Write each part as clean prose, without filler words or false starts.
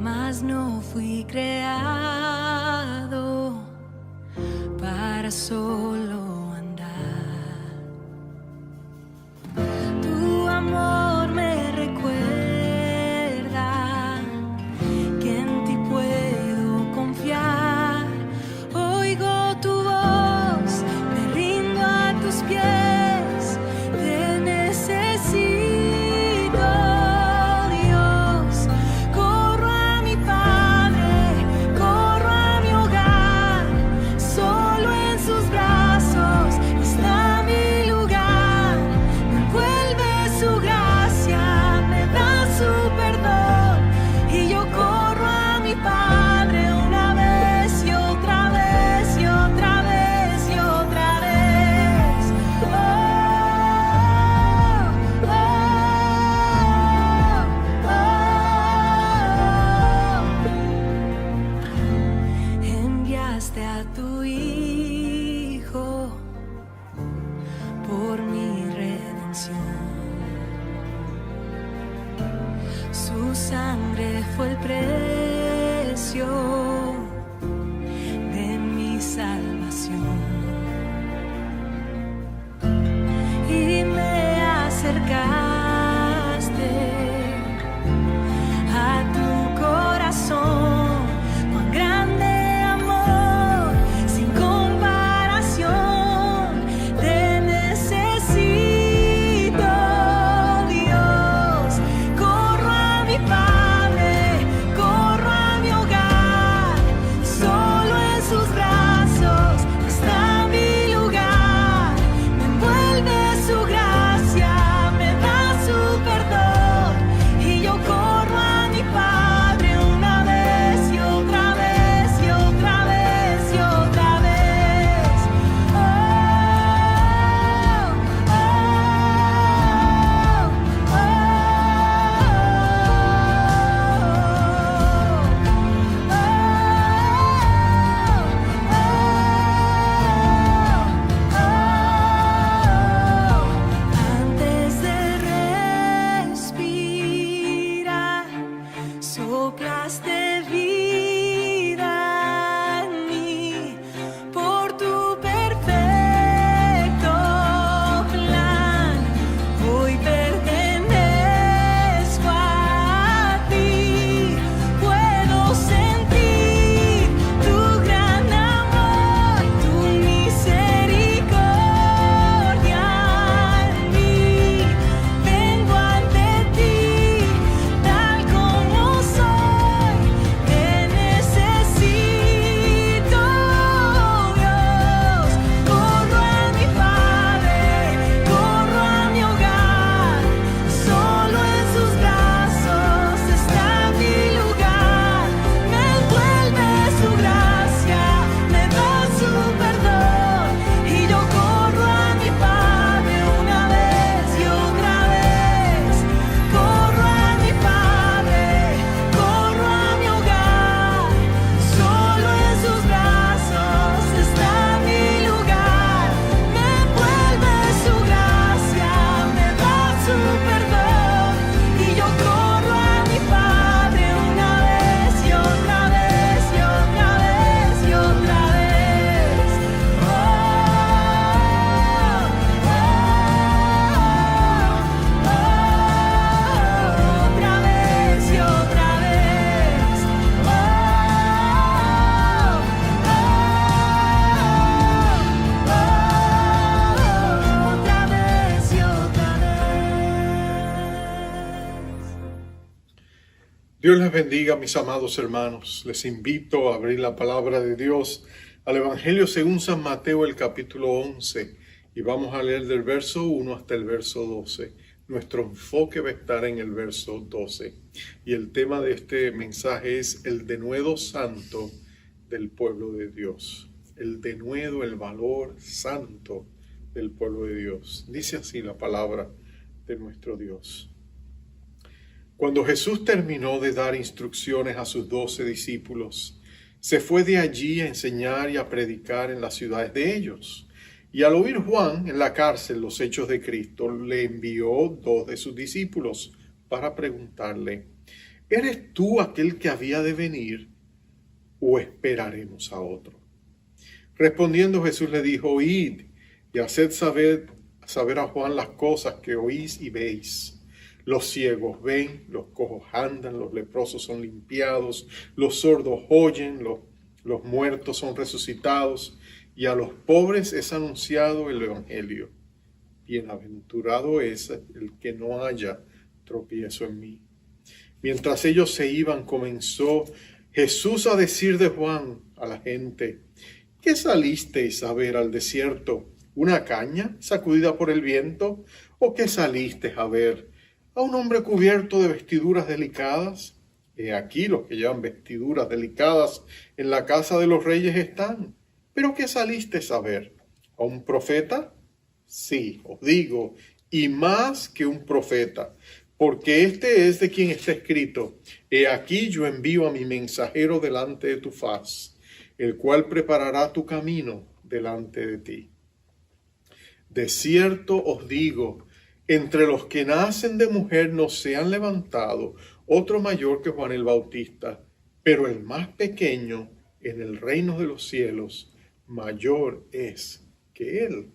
mas no fui creado para solo andar. Tu amor me recuerda que en ti puedo confiar. Oigo tu voz, me rindo a tus pies, te necesito. A tu Hijo por mi redención. Su sangre fue el precio de mi salvación y me acercaste a tu corazón. Soplaste vida en mí por tu perfecto plan. Hoy pertenezco a ti. Puedo sentir tu gran amor, tu misericordia en mí. Vengo ante ti tal como soy, te necesito, Dios. Corro a mi Padre, corro a mi hogar, solo en sus brazos está mi lugar. Me envuelve su gracia, me da su perdón, y yo corro a mi Padre una vez y otra vez. Corro a mi Padre, corro a mi hogar, solo en sus brazos está mi lugar. Me envuelve su gracia, me da su perdón, y yo corro a mi Padre una vez y otra vez y otra vez y otra vez. Otra vez y otra vez. Otra vez y otra vez. Dios les bendiga, mis amados hermanos. Les invito a abrir la palabra de Dios al Evangelio según San Mateo, el capítulo 11, y vamos a leer del verso 1 hasta el verso 12. Nuestro enfoque va a estar en el verso 12, y el tema de este mensaje es el denuedo santo del pueblo de Dios. El denuedo, el valor santo del pueblo de Dios. Dice así la palabra de nuestro Dios. Cuando Jesús terminó de dar instrucciones a sus 12 discípulos, se fue de allí a enseñar y a predicar en las ciudades de ellos. Y al oír Juan en la cárcel los hechos de Cristo, le envió 2 de sus discípulos para preguntarle: ¿Eres tú aquel que había de venir o esperaremos a otro? Respondiendo Jesús le dijo, id y haced saber a Juan las cosas que oís y veis. Los ciegos ven, los cojos andan, los leprosos son limpiados, los sordos oyen, los muertos son resucitados, y a los pobres es anunciado el Evangelio. Bienaventurado es el que no haya tropiezo en mí. Mientras ellos se iban, comenzó Jesús a decir de Juan a la gente, ¿qué salisteis a ver al desierto? ¿Una caña sacudida por el viento? ¿O qué salisteis a ver? ¿A un hombre cubierto de vestiduras delicadas? He aquí los que llevan vestiduras delicadas en la casa de los reyes están. ¿Pero qué salisteis a ver? ¿A un profeta? Sí, os digo, y más que un profeta, porque este es de quien está escrito, he aquí yo envío a mi mensajero delante de tu faz, el cual preparará tu camino delante de ti. De cierto os digo, entre los que nacen de mujer no se han levantado otro mayor que Juan el Bautista, pero el más pequeño en el reino de los cielos mayor es que él.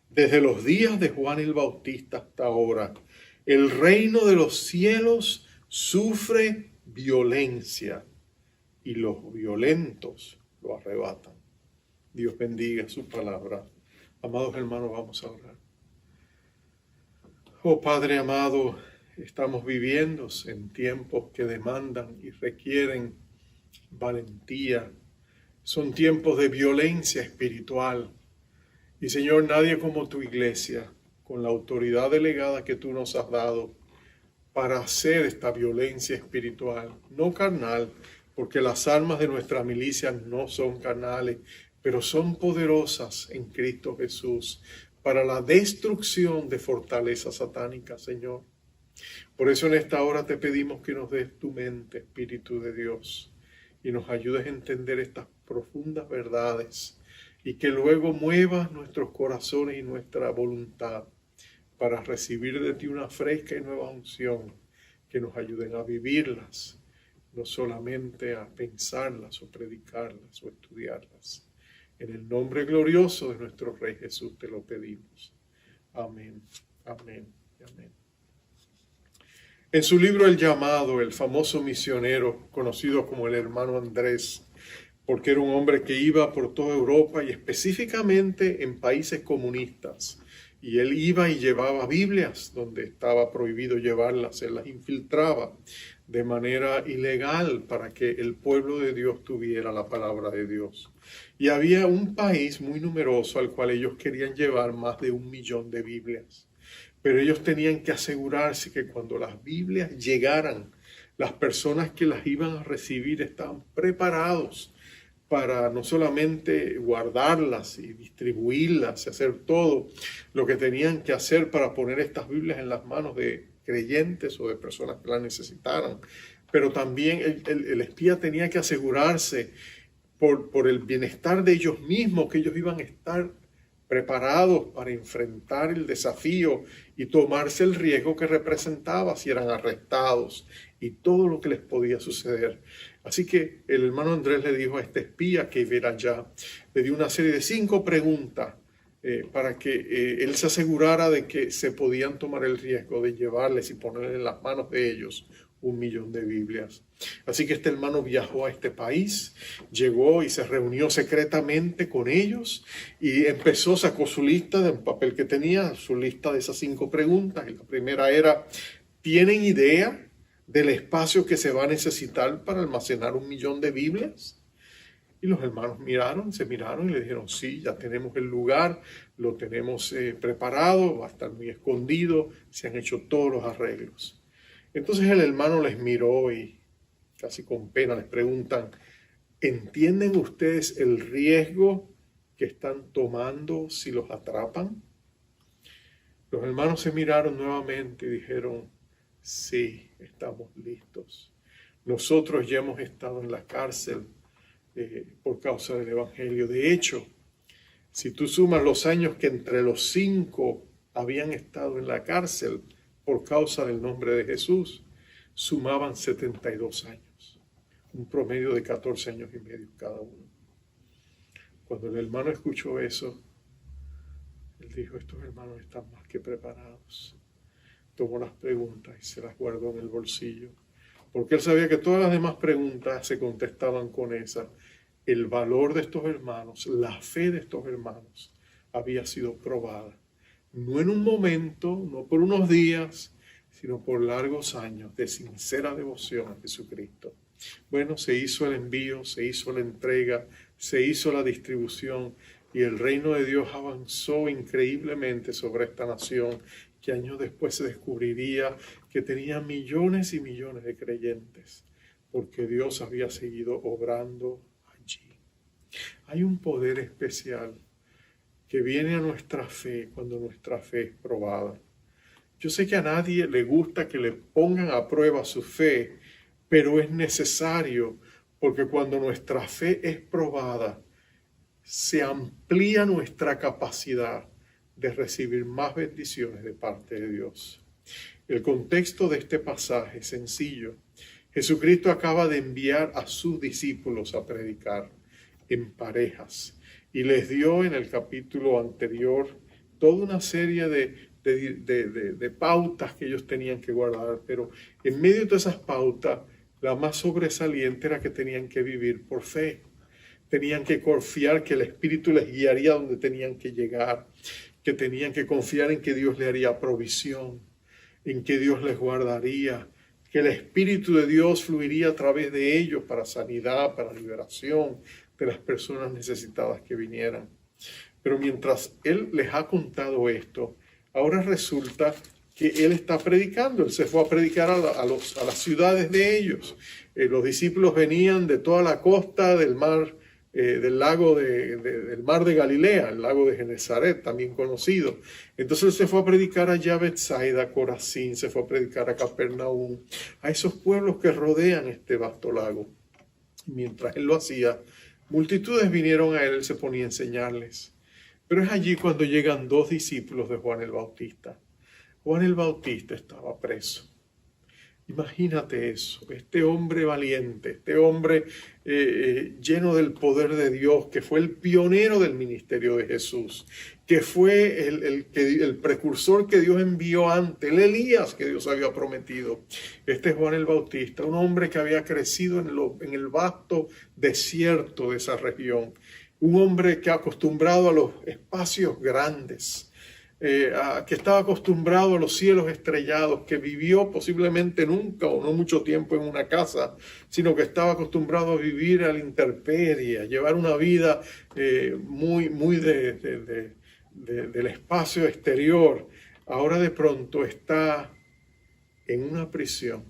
Desde los días de Juan el Bautista hasta ahora, el reino de los cielos sufre violencia y los violentos lo arrebatan. Dios bendiga su palabra. Amados hermanos, vamos a orar. Oh Padre amado, estamos viviendo en tiempos que demandan y requieren valentía. Son tiempos de violencia espiritual. Y Señor, nadie como tu iglesia, con la autoridad delegada que tú nos has dado para hacer esta violencia espiritual, no carnal, porque las armas de nuestra milicia no son carnales, pero son poderosas en Cristo Jesús para la destrucción de fortalezas satánicas, Señor. Por eso en esta hora te pedimos que nos des tu mente, Espíritu de Dios, y nos ayudes a entender estas profundas verdades y que luego muevas nuestros corazones y nuestra voluntad para recibir de ti una fresca y nueva unción que nos ayuden a vivirlas, no solamente a pensarlas o predicarlas o estudiarlas. En el nombre glorioso de nuestro Rey Jesús te lo pedimos. Amén, amén y amén. En su libro El Llamado, el famoso misionero, conocido como el hermano Andrés, porque era un hombre que iba por toda Europa y específicamente en países comunistas. Y él iba y llevaba Biblias donde estaba prohibido llevarlas, él las infiltraba de manera ilegal para que el pueblo de Dios tuviera la palabra de Dios. Y había un país muy numeroso al cual ellos querían llevar más de 1 millón de Biblias. Pero ellos tenían que asegurarse que cuando las Biblias llegaran, las personas que las iban a recibir estaban preparados para no solamente guardarlas y distribuirlas y hacer todo lo que tenían que hacer para poner estas Biblias en las manos de creyentes o de personas que las necesitaran, pero también el espía tenía que asegurarse por el bienestar de ellos mismos, que ellos iban a estar preparados para enfrentar el desafío y tomarse el riesgo que representaba si eran arrestados y todo lo que les podía suceder. Así que el hermano Andrés le dijo a este espía que iba allá, le dio una serie de 5 preguntas para que él se asegurara de que se podían tomar el riesgo de llevarles y ponerles en las manos de ellos 1 millón de Biblias. Así que este hermano viajó a este país, llegó y se reunió secretamente con ellos y sacó su lista de un papel que tenía, su lista de esas 5 preguntas. Y la primera era, ¿tienen idea del espacio que se va a necesitar para almacenar 1 millón de Biblias? Y los hermanos se miraron y le dijeron, sí, ya tenemos el lugar, lo tenemos preparado, va a estar muy escondido, se han hecho todos los arreglos. Entonces el hermano les miró y casi con pena les preguntan, ¿entienden ustedes el riesgo que están tomando si los atrapan? Los hermanos se miraron nuevamente y dijeron, sí, estamos listos. Nosotros ya hemos estado en la cárcel por causa del Evangelio. De hecho, si tú sumas los años que entre los 5 habían estado en la cárcel por causa del nombre de Jesús, sumaban 72 años, un promedio de 14 años y medio cada uno. Cuando el hermano escuchó eso, él dijo, estos hermanos están más que preparados. Tomó las preguntas y se las guardó en el bolsillo, porque él sabía que todas las demás preguntas se contestaban con esa. El valor de estos hermanos, la fe de estos hermanos había sido probada, no en un momento, no por unos días, sino por largos años de sincera devoción a Jesucristo. Bueno, se hizo el envío, se hizo la entrega, se hizo la distribución y el reino de Dios avanzó increíblemente sobre esta nación que años después se descubriría que tenía millones y millones de creyentes porque Dios había seguido obrando allí. Hay un poder especial que viene a nuestra fe cuando nuestra fe es probada. Yo sé que a nadie le gusta que le pongan a prueba su fe, pero es necesario porque cuando nuestra fe es probada, se amplía nuestra capacidad de recibir más bendiciones de parte de Dios. El contexto de este pasaje es sencillo. Jesucristo acaba de enviar a sus discípulos a predicar en parejas y les dio en el capítulo anterior toda una serie de pautas que ellos tenían que guardar, pero en medio de esas pautas, la más sobresaliente era que tenían que vivir por fe. Tenían que confiar que el Espíritu les guiaría donde tenían que llegar, que tenían que confiar en que Dios les haría provisión, en que Dios les guardaría, que el Espíritu de Dios fluiría a través de ellos para sanidad, para liberación de las personas necesitadas que vinieran. Pero mientras Él les ha contado esto, ahora resulta que Él está predicando. Él se fue a predicar a las ciudades de ellos. Los discípulos venían de toda la costa del mar, del mar de Galilea, el lago de Genesaret, también conocido. Entonces Él se fue a predicar allá a Betsaida, Corazín, se fue a predicar a Capernaum, a esos pueblos que rodean este vasto lago. Y mientras Él lo hacía, multitudes vinieron a Él se ponía a enseñarles. Pero es allí cuando llegan dos discípulos de Juan el Bautista. Juan el Bautista estaba preso. Imagínate eso, este hombre valiente, este hombre lleno del poder de Dios, que fue el pionero del ministerio de Jesús, que fue el precursor que Dios envió antes, el Elías que Dios había prometido. Este es Juan el Bautista, un hombre que había crecido en el vasto desierto de esa región, un hombre que acostumbrado a los espacios grandes, que estaba acostumbrado a los cielos estrellados, que vivió posiblemente nunca o no mucho tiempo en una casa, sino que estaba acostumbrado a vivir a la intemperie, a llevar una vida muy del espacio exterior. Ahora de pronto está en una prisión,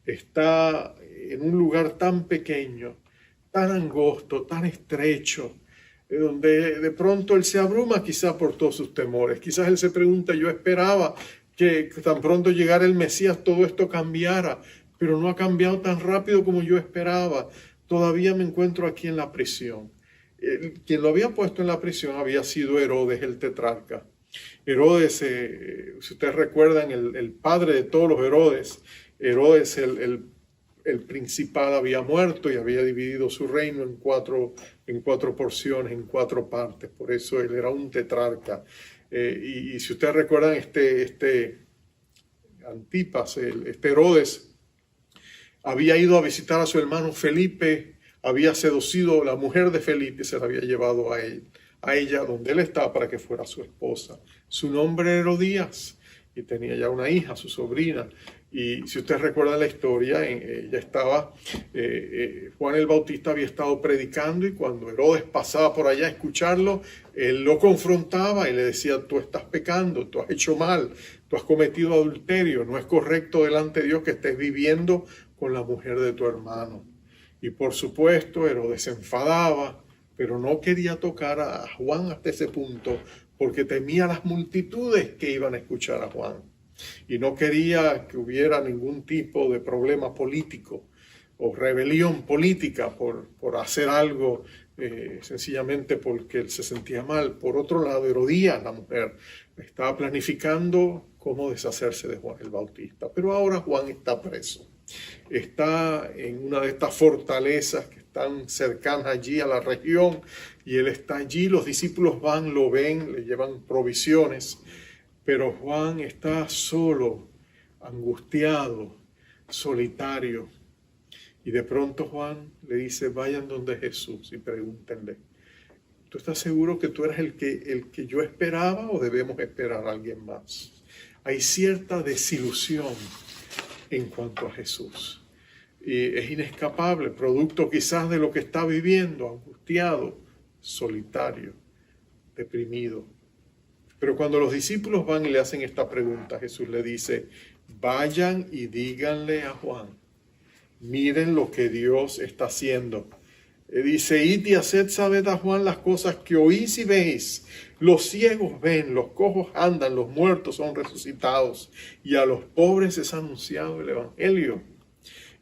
está en un lugar tan pequeño, tan angosto, tan estrecho, donde de pronto él se abruma quizás por todos sus temores. Quizás él se pregunta, yo esperaba que tan pronto llegara el Mesías todo esto cambiara, pero no ha cambiado tan rápido como yo esperaba. Todavía me encuentro aquí en la prisión. Quien lo había puesto en la prisión había sido Herodes el tetrarca. Herodes, si ustedes recuerdan, el padre de todos los Herodes, Herodes el principal había muerto y había dividido su reino en cuatro porciones, en 4 partes. Por eso él era un tetrarca. Y si ustedes recuerdan, este Antipas, este Herodes, había ido a visitar a su hermano Felipe, había seducido a la mujer de Felipe y se la había llevado a ella donde él estaba para que fuera su esposa. Su nombre era Herodías y tenía ya una hija, su sobrina. Y si ustedes recuerdan la historia, Juan el Bautista había estado predicando y cuando Herodes pasaba por allá a escucharlo, él lo confrontaba y le decía, tú estás pecando, tú has hecho mal, tú has cometido adulterio, no es correcto delante de Dios que estés viviendo con la mujer de tu hermano. Y por supuesto, Herodes se enfadaba, pero no quería tocar a Juan hasta ese punto porque temía las multitudes que iban a escuchar a Juan. Y no quería que hubiera ningún tipo de problema político. o rebelión política por hacer algo sencillamente porque él se sentía mal. Por otro lado, Herodías, la mujer, estaba planificando cómo deshacerse de Juan el Bautista. Pero ahora Juan está preso. Está en una de estas fortalezas que están cercanas allí a la región y él está allí. Los discípulos van, lo ven, le llevan provisiones, pero Juan está solo, angustiado, solitario. Y de pronto Juan le dice: vayan donde Jesús y pregúntenle: ¿tú estás seguro que tú eres el que yo esperaba o debemos esperar a alguien más? Hay cierta desilusión en cuanto a Jesús. Y es inescapable, producto quizás de lo que está viviendo, angustiado, solitario, deprimido. Pero cuando los discípulos van y le hacen esta pregunta, Jesús le dice: vayan y díganle a Juan, miren lo que Dios está haciendo. Dice: id y haced saber a Juan las cosas que oís y veis. Los ciegos ven, los cojos andan, los muertos son resucitados, y a los pobres es anunciado el evangelio.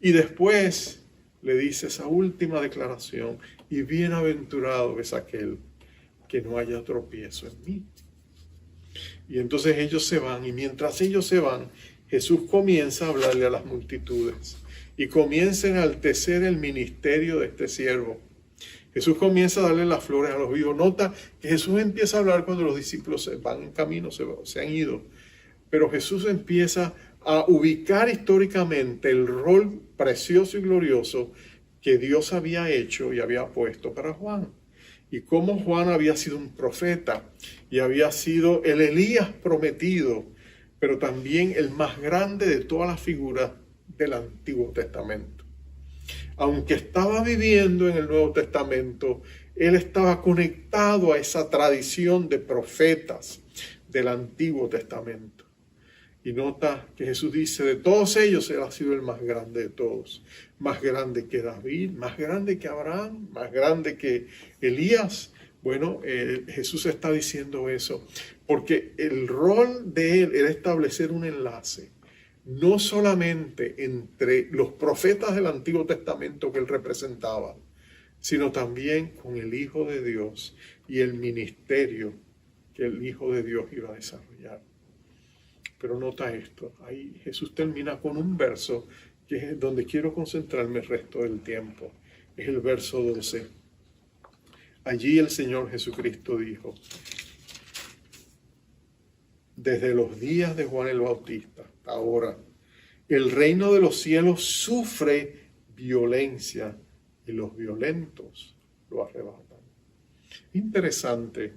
Y después le dice esa última declaración: y bienaventurado es aquel que no haya tropiezo en mí. Y entonces ellos se van, y mientras ellos se van, Jesús comienza a hablarle a las multitudes y comienza a enaltecer el ministerio de este siervo. Jesús comienza a darle las flores a los vivos. Nota que Jesús empieza a hablar cuando los discípulos se van en camino, se han ido. Pero Jesús empieza a ubicar históricamente el rol precioso y glorioso que Dios había hecho y había puesto para Juan. Y cómo Juan había sido un profeta y había sido el Elías prometido, pero también el más grande de todas las figuras del Antiguo Testamento. Aunque estaba viviendo en el Nuevo Testamento, él estaba conectado a esa tradición de profetas del Antiguo Testamento. Y nota que Jesús dice: de todos ellos él ha sido el más grande de todos. Más grande que David, más grande que Abraham, más grande que Elías. Bueno, Jesús está diciendo eso porque el rol de él era establecer un enlace, no solamente entre los profetas del Antiguo Testamento que él representaba, sino también con el Hijo de Dios y el ministerio que el Hijo de Dios iba a desarrollar. Pero nota esto, ahí Jesús termina con un verso que es donde quiero concentrarme el resto del tiempo. Es el verso 12. Allí el Señor Jesucristo dijo: desde los días de Juan el Bautista hasta ahora, el reino de los cielos sufre violencia y los violentos lo arrebatan. Interesante.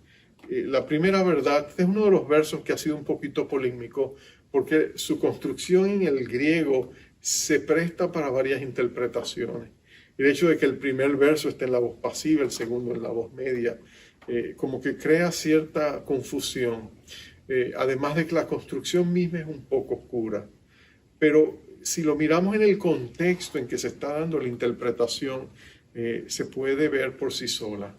La primera verdad, este es uno de los versos que ha sido un poquito polémico porque su construcción en el griego se presta para varias interpretaciones. El hecho de que el primer verso esté en la voz pasiva, el segundo en la voz media, como que crea cierta confusión. Además de que la construcción misma es un poco oscura. Pero si lo miramos en el contexto en que se está dando la interpretación, se puede ver por sí sola.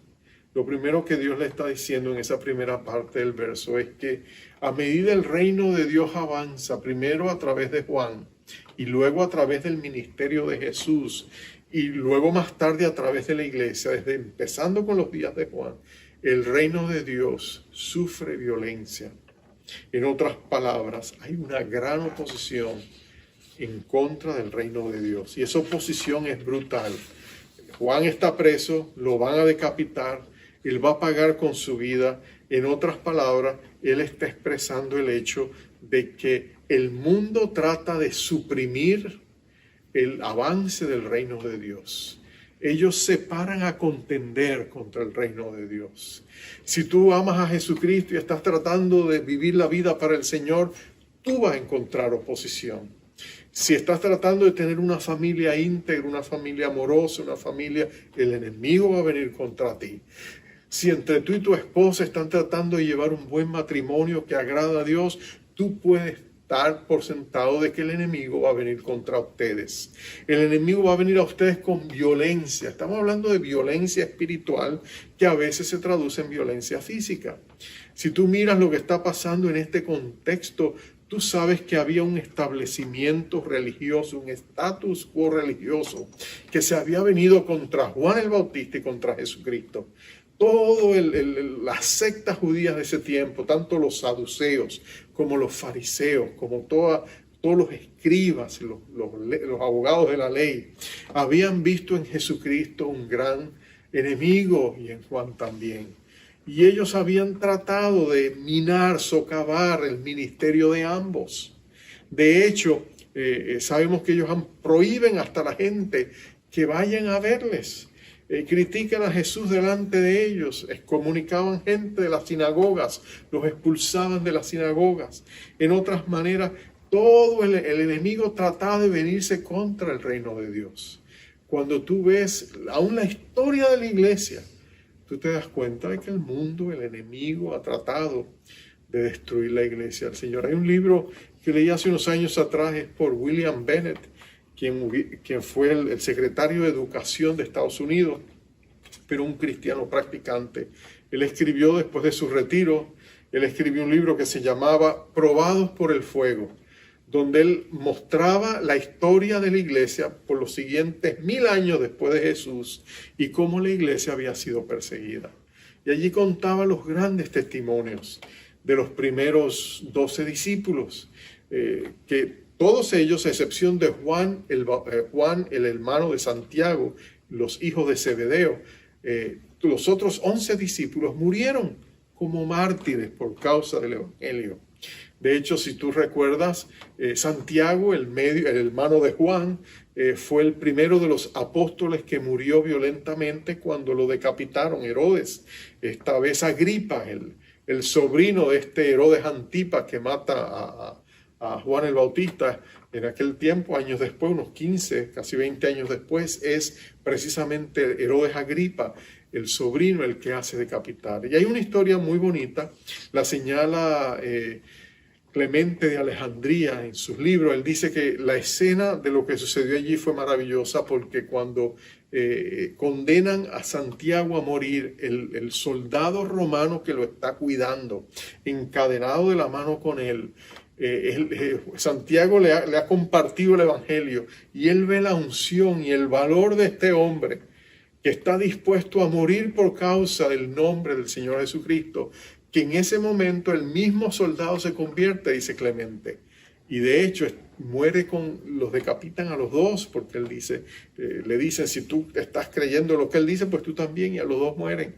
Lo primero que Dios le está diciendo en esa primera parte del verso es que a medida el reino de Dios avanza, primero a través de Juan y luego a través del ministerio de Jesús y luego más tarde a través de la iglesia, desde empezando con los días de Juan, el reino de Dios sufre violencia. En otras palabras, hay una gran oposición en contra del reino de Dios y esa oposición es brutal. Juan está preso, lo van a decapitar, él va a pagar con su vida. En otras palabras, él está expresando el hecho de que el mundo trata de suprimir el avance del reino de Dios. Ellos se paran a contender contra el reino de Dios. Si tú amas a Jesucristo y estás tratando de vivir la vida para el Señor, tú vas a encontrar oposición. Si estás tratando de tener una familia íntegra, una familia amorosa, una familia, el enemigo va a venir contra ti. Si entre tú y tu esposa están tratando de llevar un buen matrimonio que agrada a Dios, tú puedes dar por sentado de que el enemigo va a venir contra ustedes. El enemigo va a venir a ustedes con violencia. Estamos hablando de violencia espiritual que a veces se traduce en violencia física. Si tú miras lo que está pasando en este contexto Tú sabes que había un establecimiento religioso, un status quo religioso que se había venido contra Juan el Bautista y contra Jesucristo. Todo las sectas judías de ese tiempo, tanto los saduceos como los fariseos, como todos los escribas, los abogados de la ley, habían visto en Jesucristo un gran enemigo y en Juan también. Y ellos habían tratado de minar, socavar el ministerio de ambos. De hecho, sabemos que ellos prohíben hasta la gente que vayan a verles. Critican a Jesús delante de ellos, excomunicaban gente de las sinagogas, los expulsaban de las sinagogas. En otras maneras, todo el enemigo trataba de venirse contra el reino de Dios. Cuando tú ves aún la historia de la iglesia, tú te das cuenta de que el mundo, el enemigo, ha tratado de destruir la iglesia del Señor. Hay un libro que leí hace unos años atrás, es por William Bennett, quien fue el secretario de Educación de Estados Unidos, pero un cristiano practicante. Él escribió después de su retiro, él escribió un libro que se llamaba Probados por el Fuego, donde él mostraba la historia de la iglesia por los siguientes 1000 años después de Jesús y cómo la iglesia había sido perseguida. Y allí contaba los grandes testimonios de los primeros 12 discípulos, que todos ellos, a excepción de Juan, el hermano de Santiago, los hijos de Zebedeo, los otros 11 discípulos murieron como mártires por causa del evangelio. De hecho, si tú recuerdas, Santiago, el hermano de Juan, fue el primero de los apóstoles que murió violentamente cuando lo decapitaron Herodes. Esta vez Agripa, el sobrino de este Herodes Antipas que mata a Juan el Bautista en aquel tiempo, años después, unos 15, casi 20 años después, es precisamente Herodes Agripa, el sobrino, el que hace decapitar. Y hay una historia muy bonita, la señala Clemente de Alejandría en sus libros. Él dice que la escena de lo que sucedió allí fue maravillosa porque cuando condenan a Santiago a morir, el soldado romano que lo está cuidando, encadenado de la mano con él, Santiago le ha compartido el evangelio y él ve la unción y el valor de este hombre que está dispuesto a morir por causa del nombre del Señor Jesucristo, que en ese momento el mismo soldado se convierte, dice Clemente, y de hecho los decapitan a los dos, porque él dice, le dicen, si tú estás creyendo lo que él dice, pues tú también, y a los dos mueren.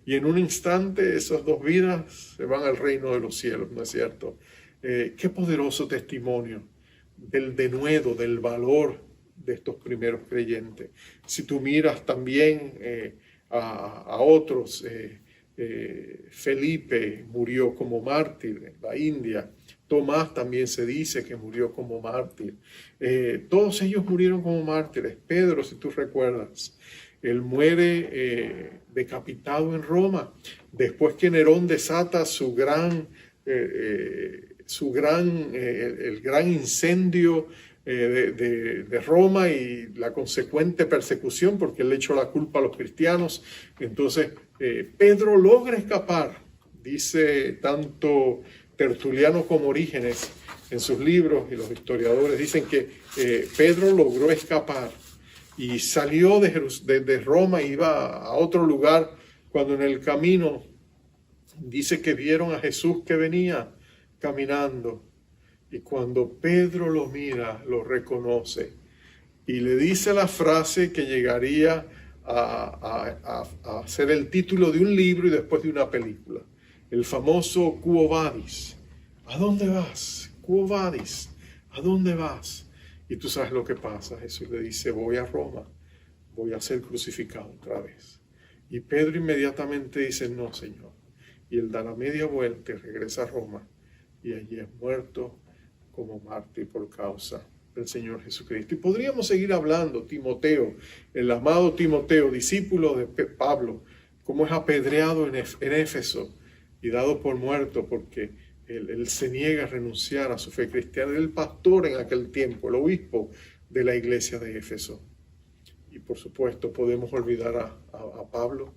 Y en un instante esas dos vidas se van al reino de los cielos, ¿no es cierto? Qué poderoso testimonio del denuedo, del valor de estos primeros creyentes. Si tú miras también a otros, Felipe murió como mártir en la India, Tomás también se dice que murió como mártir, todos ellos murieron como mártires. Pedro, si tú recuerdas, él muere decapitado en Roma, después que Nerón desata el gran incendio de Roma y la consecuente persecución, porque él le echó la culpa a los cristianos. Entonces Pedro logra escapar, dice tanto Tertuliano como Orígenes en sus libros, y los historiadores dicen que Pedro logró escapar y salió de Roma, iba a otro lugar, cuando en el camino dice que vieron a Jesús que venía caminando, y cuando Pedro lo mira, lo reconoce y le dice la frase que llegaría a ser el título de un libro y después de una película, el famoso Quo Vadis. ¿A dónde vas? Quo Vadis, ¿a dónde vas? Y tú sabes lo que pasa. Jesús le dice, voy a Roma, voy a ser crucificado otra vez. Y Pedro inmediatamente dice, no, Señor. Y él da la media vuelta y regresa a Roma, y allí es muerto como mártir por causa del Señor Jesucristo. Y podríamos seguir hablando. Timoteo, el amado Timoteo, discípulo de Pablo, cómo es apedreado en Éfeso y dado por muerto porque él se niega a renunciar a su fe cristiana. Era el pastor en aquel tiempo, el obispo de la iglesia de Éfeso. Y por supuesto podemos olvidar a Pablo,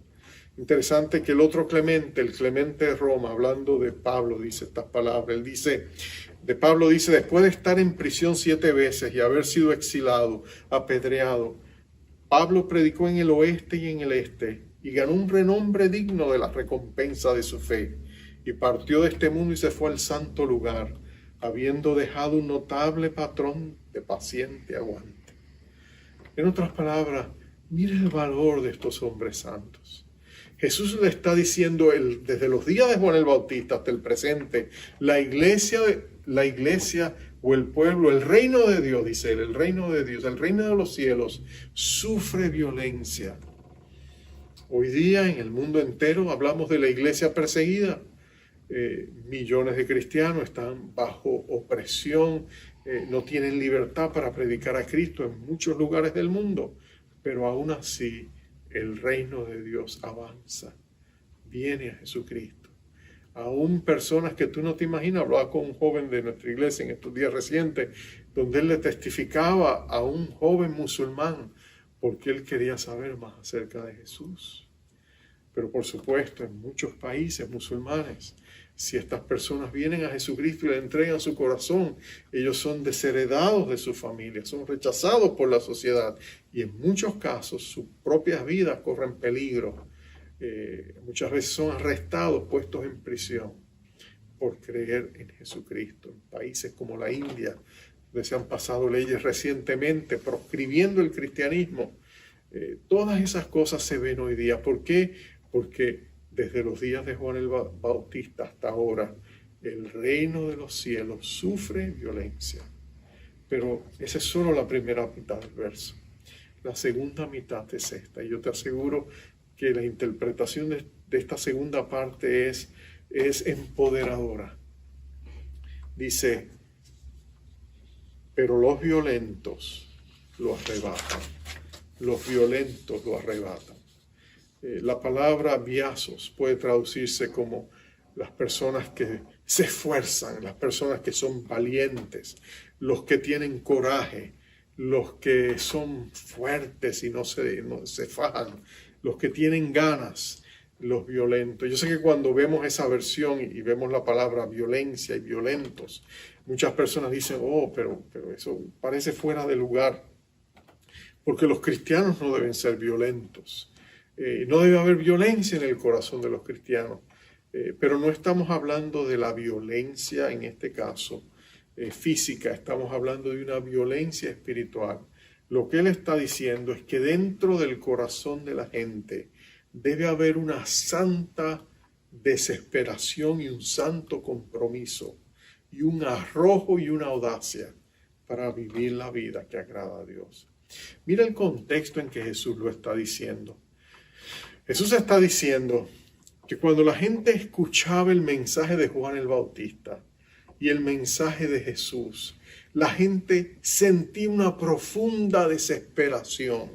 Interesante que el otro Clemente, el Clemente de Roma, hablando de Pablo, dice estas palabras. Él dice, de Pablo dice, después de estar en prisión 7 veces y haber sido exilado, apedreado, Pablo predicó en el oeste y en el este y ganó un renombre digno de la recompensa de su fe. Y partió de este mundo y se fue al santo lugar, habiendo dejado un notable patrón de paciente aguante. En otras palabras, mire el valor de estos hombres santos. Jesús le está diciendo desde los días de Juan el Bautista hasta el presente, la iglesia o el pueblo, el reino de Dios, dice él, el reino de Dios, el reino de los cielos, sufre violencia. Hoy día en el mundo entero hablamos de la iglesia perseguida. Millones de cristianos están bajo opresión, no tienen libertad para predicar a Cristo en muchos lugares del mundo, pero aún así el reino de Dios avanza, viene a Jesucristo. Aún personas que tú no te imaginas. Hablaba con un joven de nuestra iglesia en estos días recientes, donde él le testificaba a un joven musulmán porque él quería saber más acerca de Jesús. Pero por supuesto, en muchos países musulmanes, si estas personas vienen a Jesucristo y le entregan su corazón, ellos son desheredados de su familia, son rechazados por la sociedad y en muchos casos sus propias vidas corren peligro. Muchas veces son arrestados, puestos en prisión por creer en Jesucristo. En países como la India, donde se han pasado leyes recientemente proscribiendo el cristianismo, todas esas cosas se ven hoy día. ¿Por qué? Porque desde los días de Juan el Bautista hasta ahora, el reino de los cielos sufre violencia. Pero esa es solo la primera mitad del verso. La segunda mitad es esta. Y yo te aseguro que la interpretación de esta segunda parte es empoderadora. Dice, pero los violentos lo arrebatan. Los violentos lo arrebatan. La palabra biasos puede traducirse como las personas que se esfuerzan, las personas que son valientes, los que tienen coraje, los que son fuertes y no se fajan, los que tienen ganas, los violentos. Yo sé que cuando vemos esa versión y vemos la palabra violencia y violentos, muchas personas dicen, pero eso parece fuera de lugar, porque los cristianos no deben ser violentos. No debe haber violencia en el corazón de los cristianos, pero no estamos hablando de la violencia, en este caso, física, estamos hablando de una violencia espiritual. Lo que él está diciendo es que dentro del corazón de la gente debe haber una santa desesperación y un santo compromiso y un arrojo y una audacia para vivir la vida que agrada a Dios. Mira el contexto en que Jesús lo está diciendo. Jesús está diciendo que cuando la gente escuchaba el mensaje de Juan el Bautista y el mensaje de Jesús, la gente sentía una profunda desesperación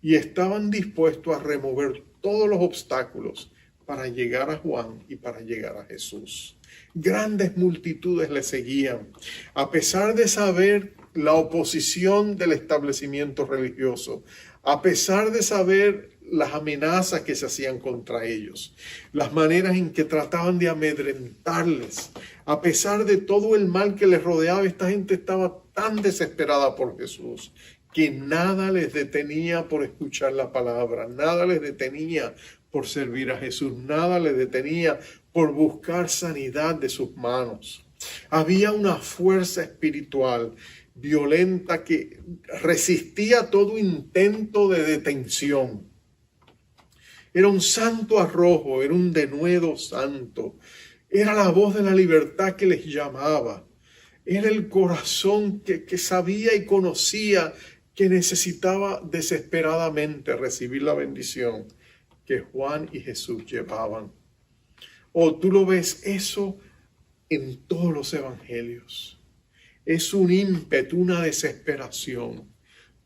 y estaban dispuestos a remover todos los obstáculos para llegar a Juan y para llegar a Jesús. Grandes multitudes le seguían, a pesar de saber la oposición del establecimiento religioso, a pesar de saber las amenazas que se hacían contra ellos, las maneras en que trataban de amedrentarles. A pesar de todo el mal que les rodeaba, esta gente estaba tan desesperada por Jesús que nada les detenía por escuchar la palabra, nada les detenía por servir a Jesús, nada les detenía por buscar sanidad de sus manos. Había una fuerza espiritual violenta que resistía todo intento de detención. Era un santo arrojo, era un denuedo santo. Era la voz de la libertad que les llamaba. Era el corazón que sabía y conocía que necesitaba desesperadamente recibir la bendición que Juan y Jesús llevaban. Tú lo ves eso en todos los evangelios. Es un ímpetu, una desesperación.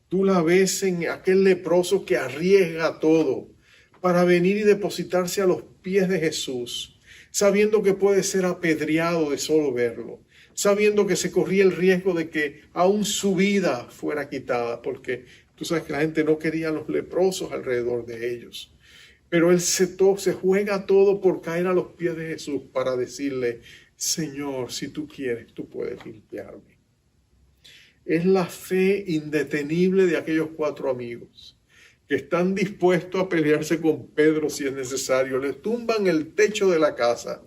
Tú la ves en aquel leproso que arriesga todo para venir y depositarse a los pies de Jesús, sabiendo que puede ser apedreado de solo verlo, sabiendo que se corría el riesgo de que aún su vida fuera quitada, porque tú sabes que la gente no quería a los leprosos alrededor de ellos. Pero él se juega todo por caer a los pies de Jesús para decirle: Señor, si tú quieres, tú puedes limpiarme. Es la fe indetenible de aquellos 4 amigos que están dispuestos a pelearse con Pedro si es necesario. Le tumban el techo de la casa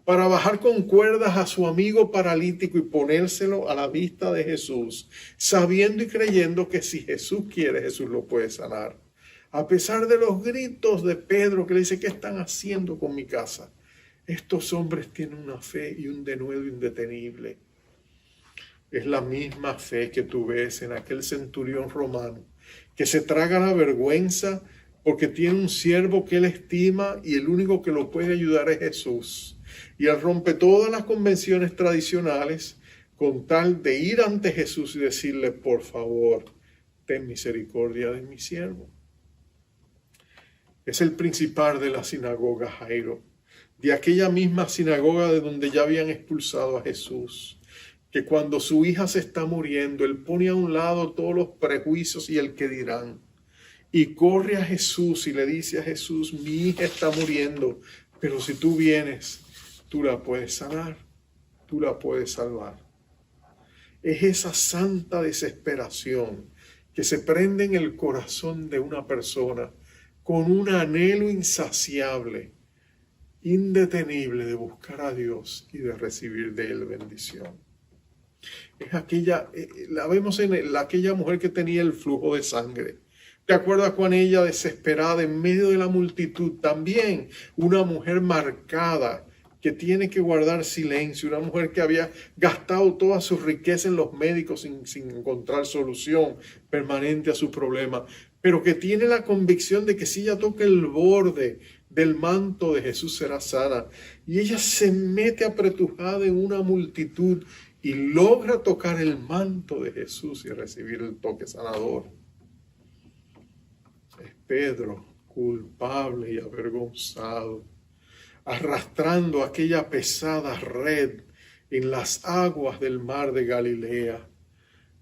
para bajar con cuerdas a su amigo paralítico y ponérselo a la vista de Jesús, sabiendo y creyendo que si Jesús quiere, Jesús lo puede sanar. A pesar de los gritos de Pedro que le dice: ¿qué están haciendo con mi casa? Estos hombres tienen una fe y un denuedo indetenible. Es la misma fe que tú ves en aquel centurión romano que se traga la vergüenza porque tiene un siervo que él estima y el único que lo puede ayudar es Jesús. Y él rompe todas las convenciones tradicionales con tal de ir ante Jesús y decirle: por favor, ten misericordia de mi siervo. Es el principal de la sinagoga Jairo, de aquella misma sinagoga de donde ya habían expulsado a Jesús, que cuando su hija se está muriendo, él pone a un lado todos los prejuicios y el que dirán, y corre a Jesús y le dice a Jesús: mi hija está muriendo, pero si tú vienes, tú la puedes sanar, tú la puedes salvar. Es esa santa desesperación que se prende en el corazón de una persona con un anhelo insaciable, indetenible de buscar a Dios y de recibir de Él bendición. Es aquella, la vemos en aquella mujer que tenía el flujo de sangre. ¿Te acuerdas cuando ella, desesperada en medio de la multitud, también una mujer marcada que tiene que guardar silencio, una mujer que había gastado toda su riqueza en los médicos sin encontrar solución permanente a su problema, pero que tiene la convicción de que si ella toca el borde del manto de Jesús será sana? Y ella se mete apretujada en una multitud y logra tocar el manto de Jesús y recibir el toque sanador. Es Pedro, culpable y avergonzado, arrastrando aquella pesada red en las aguas del mar de Galilea,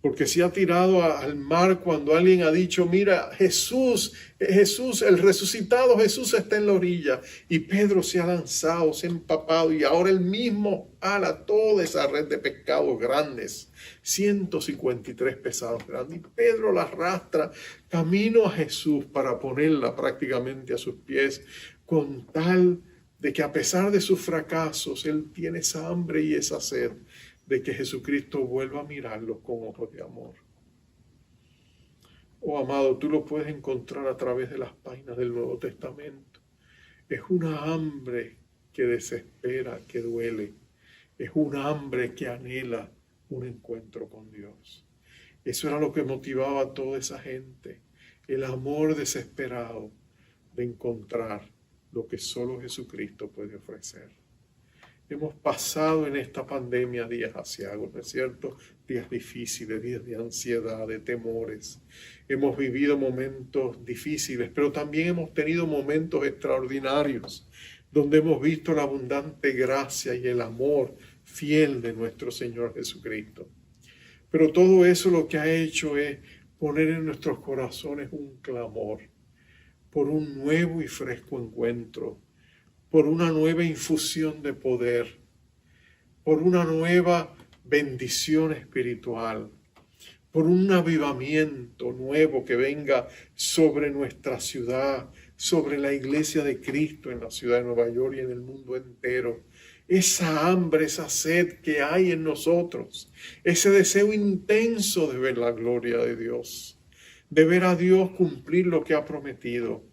porque se ha tirado al mar cuando alguien ha dicho: mira, Jesús, el resucitado Jesús está en la orilla. Y Pedro se ha lanzado, se ha empapado y ahora él mismo ala toda esa red de pescados grandes, 153 pesados grandes. Y Pedro la arrastra camino a Jesús para ponerla prácticamente a sus pies, con tal de que a pesar de sus fracasos, él tiene esa hambre y esa sed de que Jesucristo vuelva a mirarlos con ojos de amor. Oh amado, tú lo puedes encontrar a través de las páginas del Nuevo Testamento. Es una hambre que desespera, que duele. Es una hambre que anhela un encuentro con Dios. Eso era lo que motivaba a toda esa gente. El amor desesperado de encontrar lo que solo Jesucristo puede ofrecer. Hemos pasado en esta pandemia días aciagos, ¿no es cierto? Días difíciles, días de ansiedad, de temores. Hemos vivido momentos difíciles, pero también hemos tenido momentos extraordinarios, donde hemos visto la abundante gracia y el amor fiel de nuestro Señor Jesucristo. Pero todo eso lo que ha hecho es poner en nuestros corazones un clamor por un nuevo y fresco encuentro, por una nueva infusión de poder, por una nueva bendición espiritual, por un avivamiento nuevo que venga sobre nuestra ciudad, sobre la iglesia de Cristo en la ciudad de Nueva York y en el mundo entero. Esa hambre, esa sed que hay en nosotros, ese deseo intenso de ver la gloria de Dios, de ver a Dios cumplir lo que ha prometido,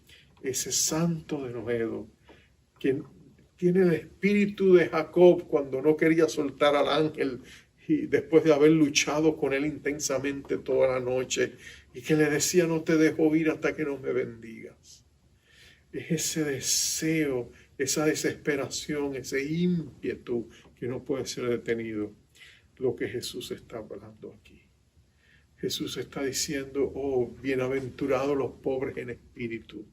ese santo denuedo que tiene el espíritu de Jacob cuando no quería soltar al ángel y después de haber luchado con él intensamente toda la noche y que le decía: no te dejo ir hasta que no me bendigas. Es ese deseo, esa desesperación, ese ímpetu que no puede ser detenido, lo que Jesús está hablando aquí. Jesús está diciendo: oh, bienaventurados los pobres en espíritu,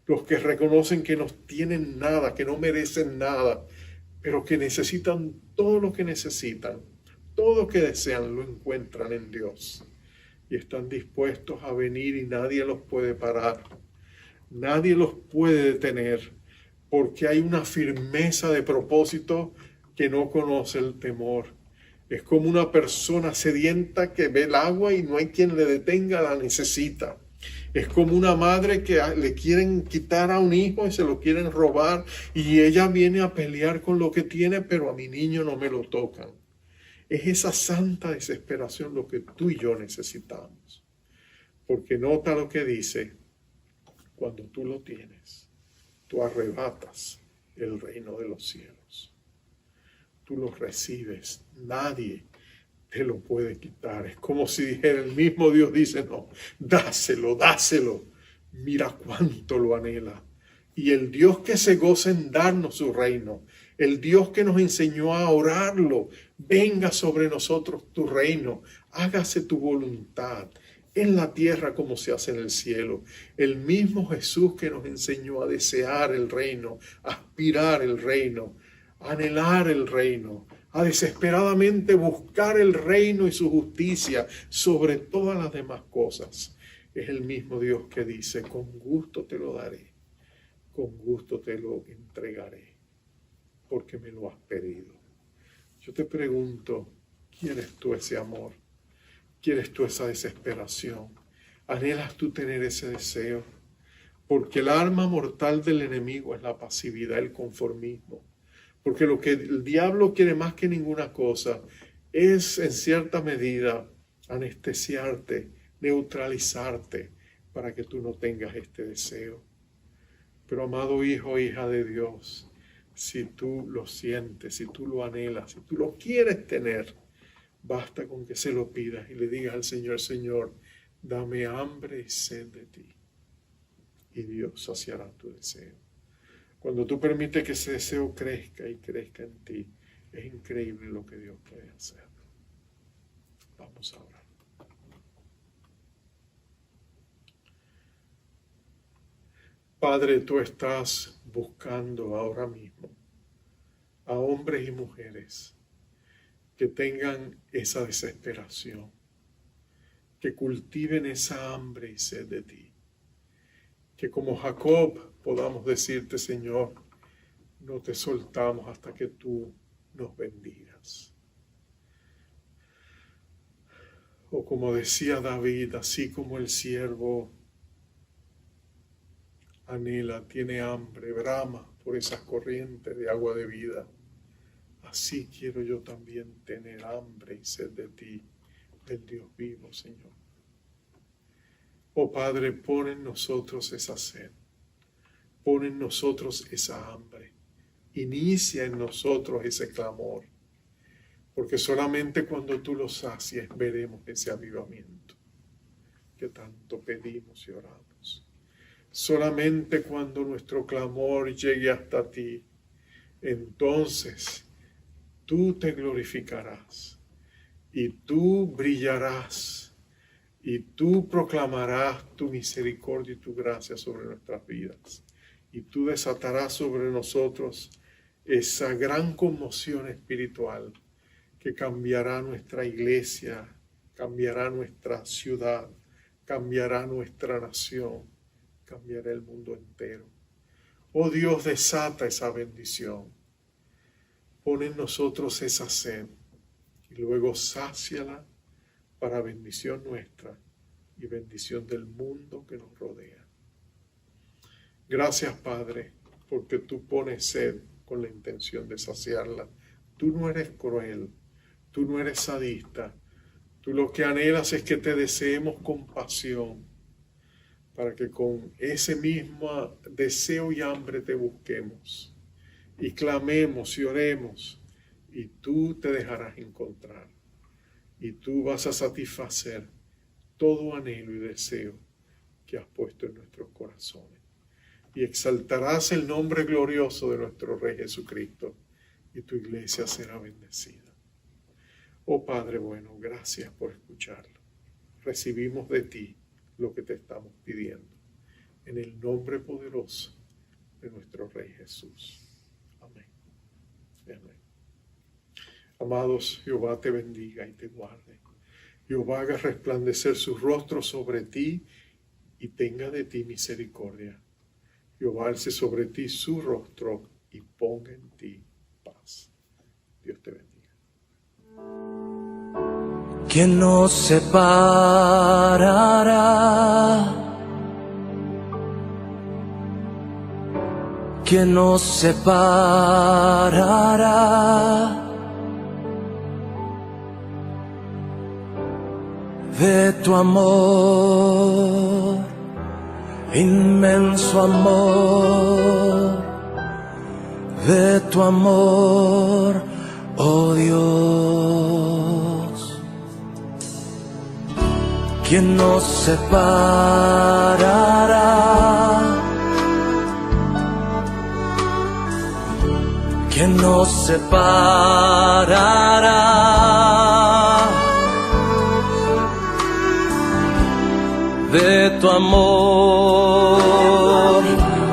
los que reconocen que no tienen nada, que no merecen nada, pero que necesitan todo lo que necesitan, todo lo que desean lo encuentran en Dios y están dispuestos a venir y nadie los puede parar. Nadie los puede detener porque hay una firmeza de propósito que no conoce el temor. Es como una persona sedienta que ve el agua y no hay quien le detenga, la necesita. Es como una madre que le quieren quitar a un hijo y se lo quieren robar y ella viene a pelear con lo que tiene, pero a mi niño no me lo tocan. Es esa santa desesperación lo que tú y yo necesitamos. Porque nota lo que dice, cuando tú lo tienes, tú arrebatas el reino de los cielos. Tú lo recibes, nadie te lo puede quitar. Es como si dijera, el mismo Dios dice, no, dáselo, dáselo. Mira cuánto lo anhela. Y el Dios que se goza en darnos su reino, el Dios que nos enseñó a orarlo, venga sobre nosotros tu reino, hágase tu voluntad en la tierra como se hace en el cielo. El mismo Jesús que nos enseñó a desear el reino, a aspirar el reino, a anhelar el reino, a desesperadamente buscar el reino y su justicia sobre todas las demás cosas. Es el mismo Dios que dice, con gusto te lo daré, con gusto te lo entregaré, porque me lo has pedido. Yo te pregunto, ¿quieres tú ese amor? ¿Quieres tú esa desesperación? ¿Anhelas tú tener ese deseo? Porque el arma mortal del enemigo es la pasividad, el conformismo. Porque lo que el diablo quiere más que ninguna cosa es, en cierta medida, anestesiarte, neutralizarte, para que tú no tengas este deseo. Pero, amado hijo o hija de Dios, si tú lo sientes, si tú lo anhelas, si tú lo quieres tener, basta con que se lo pidas y le digas al Señor, Señor, dame hambre y sed de ti. Y Dios saciará tu deseo. Cuando tú permites que ese deseo crezca y crezca en ti, es increíble lo que Dios puede hacer. Vamos a orar. Padre, tú estás buscando ahora mismo a hombres y mujeres que tengan esa desesperación, que cultiven esa hambre y sed de ti. Que como Jacob podamos decirte, Señor, no te soltamos hasta que tú nos bendigas. O como decía David, así como el siervo anhela, tiene hambre, brama por esas corrientes de agua de vida, así quiero yo también tener hambre y sed de ti, del Dios vivo, Señor. Oh Padre, pon en nosotros esa sed, pon en nosotros esa hambre, inicia en nosotros ese clamor, porque solamente cuando tú lo sacies veremos ese avivamiento que tanto pedimos y oramos. Solamente cuando nuestro clamor llegue hasta ti, entonces tú te glorificarás y tú brillarás y tú proclamarás tu misericordia y tu gracia sobre nuestras vidas. Y tú desatarás sobre nosotros esa gran conmoción espiritual que cambiará nuestra iglesia, cambiará nuestra ciudad, cambiará nuestra nación, cambiará el mundo entero. Oh Dios, desata esa bendición. Pon en nosotros esa sed y luego sáciala para bendición nuestra y bendición del mundo que nos rodea. Gracias, Padre, porque tú pones sed con la intención de saciarla. Tú no eres cruel, tú no eres sadista. Tú lo que anhelas es que te deseemos con pasión, para que con ese mismo deseo y hambre te busquemos y clamemos y oremos, y tú te dejarás encontrar. Y tú vas a satisfacer todo anhelo y deseo que has puesto en nuestros corazones. Y exaltarás el nombre glorioso de nuestro Rey Jesucristo, y tu iglesia será bendecida. Oh Padre bueno, gracias por escucharlo. Recibimos de ti lo que te estamos pidiendo. En el nombre poderoso de nuestro Rey Jesús. Amén. Amén. Amados, Jehová te bendiga y te guarde. Jehová haga resplandecer su rostro sobre ti y tenga de ti misericordia. Jehová alce sobre ti su rostro y ponga en ti paz. Dios te bendiga. ¿Quién nos separará? ¿Quién nos separará de tu amor, inmenso amor, de tu amor, oh Dios? ¿Quién nos separará? ¿Quién nos separará de tu amor,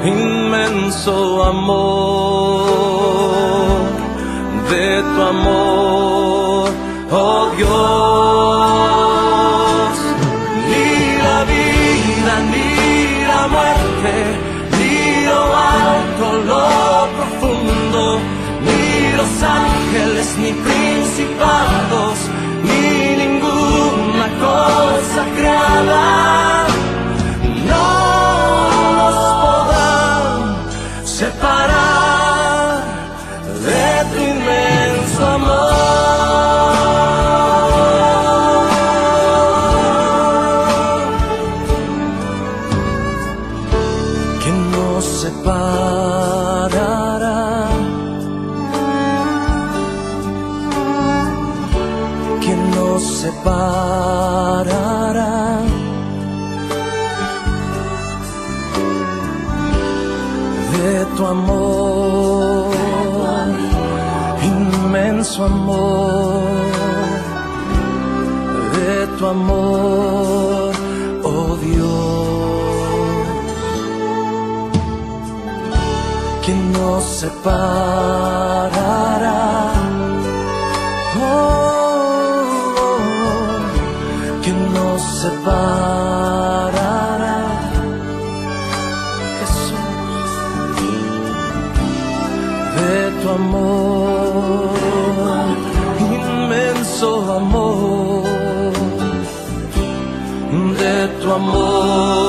inmenso amor, de tu amor, oh Dios? Ni la vida, ni la muerte, ni lo alto, lo profundo, ni los ángeles, ni principados, ni ninguna cosa creada no nos podrán separar de tu inmenso amor. ¿Quién nos separará? ¿Quién nos separará de tu amor, inmenso amor, de tu amor, oh Dios? ¿Quién nos separará? ¿Quién nos separará, Jesús, de tu amor, inmenso amor, de tu amor?